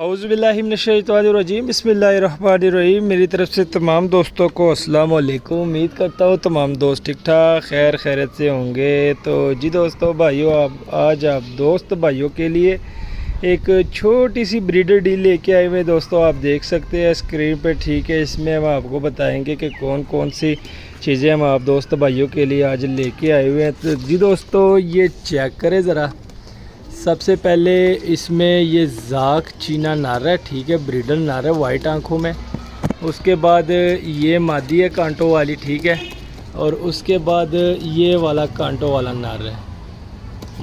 औज़ुबिल्लाहिमिनश्शैतानिर्रजीम बिस्मिल्लाहिर्रहमानिर्रहीम। मेरी तरफ़ से तमाम दोस्तों को अस्सलाम वालेकुम। उम्मीद करता हूँ तमाम दोस्त ठीक ठाक खैरियत से होंगे। तो जी दोस्तों भाइयों, आज आप दोस्त भाइयों के लिए एक छोटी सी ब्रीडर डील लेके आए हुए दोस्तों। आप देख सकते हैं स्क्रीन पे, ठीक है। इसमें हम आपको बताएंगे कि कौन कौन सी चीज़ें हम आप दोस्त भाइयों के लिए आज लेके आए हुए हैं। तो जी दोस्तों, ये चेक करें ज़रा। सबसे पहले इसमें ये जाक चीना नार है, ठीक है, ब्रीडर नार है वाइट आंखों में। उसके बाद ये मादी है कांटों वाली, ठीक है। और उसके बाद ये वाला कांटों वाला नार है।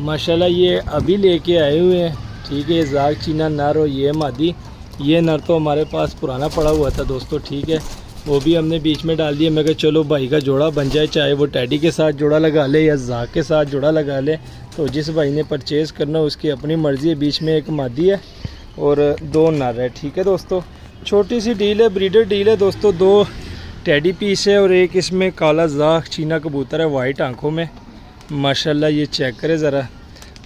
माशाल्लाह ये अभी लेके आए हुए हैं, ठीक है। जाक चीना नार और ये मादी। ये नर तो हमारे पास पुराना पड़ा हुआ था दोस्तों, ठीक है। वो भी हमने बीच में डाल दिया। मैं कहा चलो भाई का जोड़ा बन जाए, चाहे वो टैडी के साथ जोड़ा लगा ले या जाक के साथ जोड़ा लगा ले। तो जिस भाई ने परचेज़ करना उसकी अपनी मर्ज़ी है। बीच में एक मादी है और दो नर है, ठीक है दोस्तों। छोटी सी डील है, ब्रीडर डील है दोस्तों। दो टैडी पीस है और एक इसमें काला जाक चीना कबूतर है वाइट आंखों में। माशाल्लाह ये चेक करें ज़रा।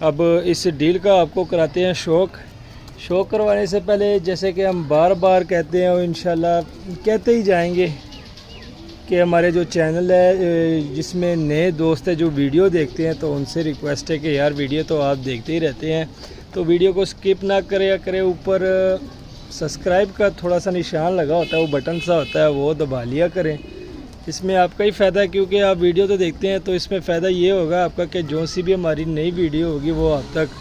अब इस डील का आपको कराते हैं शौक़ करवाने से पहले, जैसे कि हम बार बार कहते हैं और इंशाल्लाह कहते ही जाएंगे कि हमारे जो चैनल है जिसमें नए दोस्त है जो वीडियो देखते हैं, तो उनसे रिक्वेस्ट है कि यार वीडियो तो आप देखते ही रहते हैं, तो वीडियो को स्किप ना करें। ऊपर सब्सक्राइब का थोड़ा सा निशान लगा होता है, वो बटन सा होता है, वो दबा लिया करें। इसमें आपका ही फ़ायदा है, क्योंकि आप वीडियो तो देखते हैं। तो इसमें फ़ायदा ये होगा आपका कि जो सी भी हमारी नई वीडियो होगी वो आप तक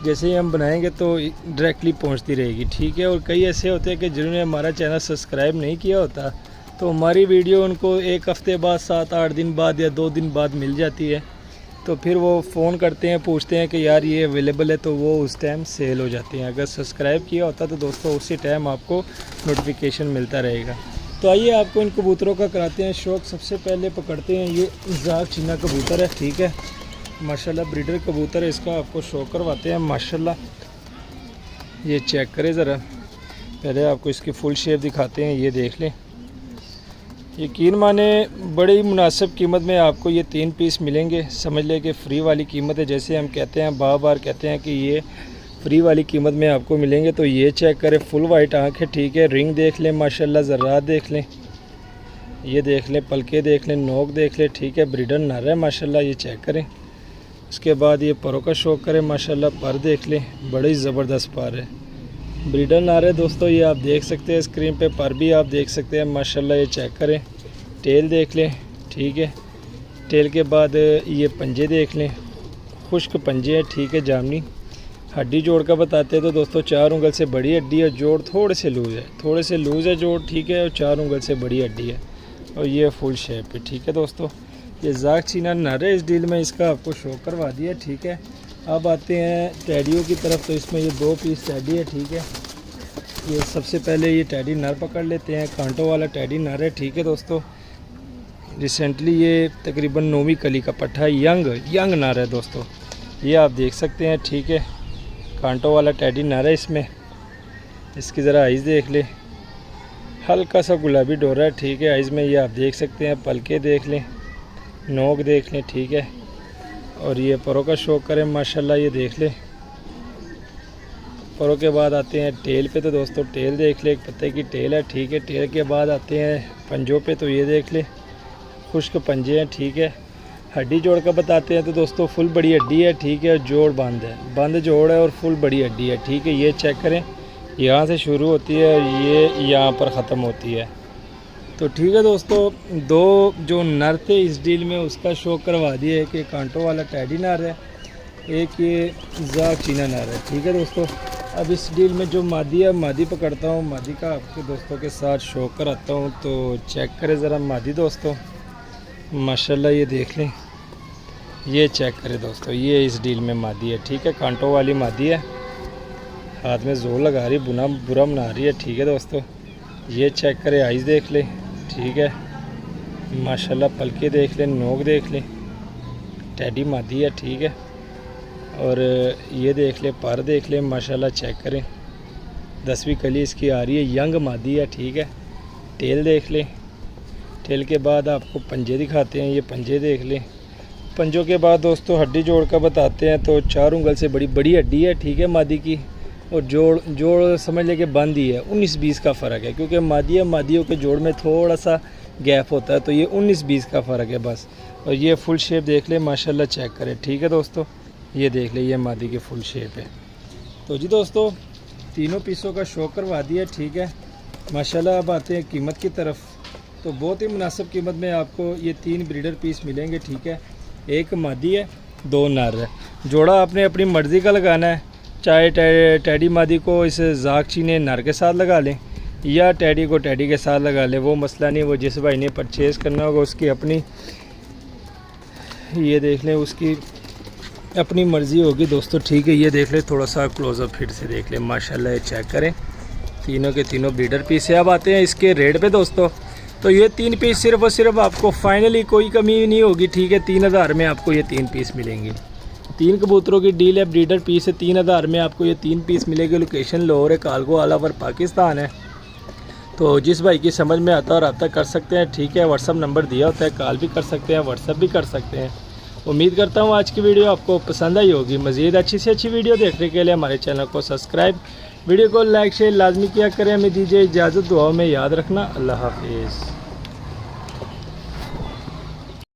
जैसे ही हम बनाएंगे तो डायरेक्टली पहुंचती रहेगी, ठीक है। और कई ऐसे होते हैं कि जिन्होंने हमारा चैनल सब्सक्राइब नहीं किया होता, तो हमारी वीडियो उनको एक हफ़्ते बाद, 7-8 दिन बाद या 2 दिन बाद मिल जाती है। तो फिर वो फ़ोन करते हैं, पूछते हैं कि यार ये अवेलेबल है, तो वो उस टाइम सेल हो जाती हैं। अगर सब्सक्राइब किया होता तो दोस्तों उसी टाइम आपको नोटिफिकेशन मिलता रहेगा। तो आइए आपको इन कबूतरों का कराते हैं शौक़। सबसे पहले पकड़ते हैं ये जाक चीना कबूतर है, ठीक है। माशाल्लाह ब्रीडर कबूतर है, इसका आपको शौक़ करवाते हैं। माशाल्लाह ये चेक करें ज़रा। पहले आपको इसकी फुल शेप दिखाते हैं, ये देख लें। यकीन माने बड़ी मुनासिब कीमत में आपको ये 3 पीस मिलेंगे। समझ लें कि फ़्री वाली कीमत है। जैसे हम कहते हैं, बार बार कहते हैं कि ये फ्री वाली कीमत में आपको मिलेंगे। तो ये चेक करें, फुल वाइट आँख है, ठीक है। रिंग देख लें, माशाल्लाह ज़र्रात देख लें, ये देख लें, पलके देख लें, नोक देख लें, ठीक है। ब्रीडर नर है माशाल्लाह, ये चेक करें। उसके बाद ये परों का शौक़ करें, माशाल्लाह पर देख लें, बड़ी ज़बरदस्त पर है, ब्रीडर नार है दोस्तों। ये आप देख सकते हैं स्क्रीन पे, पर भी आप देख सकते हैं माशाल्लाह। ये चेक करें, टेल देख लें, ठीक है। टेल के बाद ये पंजे देख लें, खुश्क पंजे हैं, ठीक है, जामनी। हड्डी जोड़ का बताते हैं तो दोस्तों 4 उंगल से बड़ी हड्डी है, जोड़ थोड़े से लूज़ है जोड़, ठीक है। और 4 उंगल से बड़ी हड्डी है और ये फुल शेप है, ठीक है दोस्तों। ये जाक चीना नर है इस डील में, इसका आपको शौक़ करवा दिया, ठीक है। अब आते हैं टैडियों की तरफ। तो इसमें ये 2 पीस टैडी है, ठीक है। ये सबसे पहले ये टैडी नर पकड़ लेते हैं। कांटों वाला टैडी नर है, ठीक है दोस्तों। रिसेंटली ये तकरीबन 9वीं कली का पट्ठा है, यंग नर है दोस्तों। ये आप देख सकते हैं, ठीक है। कांटों वाला टैडी नर है इसमें। इसकी ज़रा आइज़ देख ले, हल्का सा गुलाबी डोरा है, ठीक है। आइज़ में ये आप देख सकते हैं, पलके देख लें, नोक देख लें, ठीक है। और ये परों का शौक़ करें, माशाल्लाह ये देख लें। परों के बाद आते हैं टेल पे। तो दोस्तों टेल देख ले, एक पत्ते की टेल है, ठीक है। टेल के बाद आते हैं पंजों पे। तो ये देख ले, खुश्क पंजे हैं, ठीक है। हड्डी जोड़ का बताते हैं तो दोस्तों फुल बड़ी हड्डी है, ठीक है। जोड़ बंद जोड़ है और फुल बड़ी हड्डी है, ठीक है। ये चेक करें, यहाँ से शुरू होती है और ये यहाँ पर ख़त्म होती है। तो ठीक है दोस्तों, 2 जो नर थे इस डील में उसका शौक़ करवा दिया है कि कांटों वाला टैडी नर है, एक ये जाक चीना नर है, ठीक है दोस्तों। अब इस डील में जो मादी है, मादी पकड़ता हूँ, मादी का आपके दोस्तों के साथ शौक़ कराता हूँ। तो चेक करें ज़रा मादी दोस्तों, माशाल्लाह ये देख लें, ये चेक करें दोस्तों। ये इस डील में मादी है, ठीक है। कांटों वाली मादी है, हाथ में जोर लगा रही, बुरा बना रही है, ठीक है दोस्तों। ये चेक करें, आइज़ देख लें, ठीक है। माशाल्लाह पलके देख लें, नोक देख लें, टैडी मादी है, ठीक है। और ये देख लें, पर देख लें, माशाल्लाह चेक करें, 10वीं कली इसकी आ रही है, यंग मादी है, ठीक है। टेल देख लें। टेल के बाद आपको पंजे दिखाते हैं, ये पंजे देख लें। पंजों के बाद दोस्तों हड्डी जोड़ का बताते हैं। तो 4 उंगल से बड़ी हड्डी है, ठीक है, मादी की। और जोड़ समझ ले कि बंद ही है। 19-20 का फ़र्क है, क्योंकि मादियों के जोड़ में थोड़ा सा गैप होता है, तो ये 19-20 का फ़र्क है बस। और ये फुल शेप देख ले माशाल्लाह, चेक करें। ठीक है दोस्तों, ये देख ले, ये मादी की फुल शेप है। तो जी दोस्तों, तीनों पीसों का शो करवा दिया। ठीक है माशाल्लाह। अब आते हैं कीमत की तरफ। तो बहुत ही मुनासिब कीमत में आपको ये 3 ब्रीडर पीस मिलेंगे। ठीक है, एक मादी है, 2 नर है। जोड़ा आपने अपनी मर्ज़ी का लगाना है, चाहे टैडी मादी को इस जागची ने नर के साथ लगा लें या टैडी को टैडी के साथ लगा लें, वो मसला नहीं। वो जिस भाई ने परचेज़ करना होगा उसकी अपनी, ये देख लें, उसकी अपनी मर्ज़ी होगी दोस्तों। ठीक है, ये देख ले, थोड़ा सा क्लोज़अप फिर से देख ले माशाल्लाह, चेक करें। तीनों के तीनों ब्रीडर पीस है। अब आते हैं इसके रेट पे दोस्तों। तो ये 3 पीस सिर्फ और सिर्फ आपको फाइनली कोई कमी नहीं होगी। ठीक है, 3000 में आपको ये 3 पीस मिलेंगे। 3 कबूतरों की डील है, ब्रीडर पीस है। 3000 में आपको ये 3 पीस मिलेगी। लोकेशन लाहौर है, कालगो, ऑल ओवर पाकिस्तान है। तो जिस भाई की समझ में आता है रब्ता कर सकते हैं। ठीक है, व्हाट्सअप नंबर दिया होता है, कॉल भी कर सकते हैं, व्हाट्सअप भी कर सकते हैं। उम्मीद करता हूँ आज की वीडियो आपको पसंद आई होगी। मज़ीद अच्छी से अच्छी वीडियो देखने के लिए हमारे चैनल को सब्सक्राइब, वीडियो को लाइक शेयर लाजमी किया करें। हमें दीजिए इजाज़त, दुआओं में याद रखना। अल्लाह हाफिज़।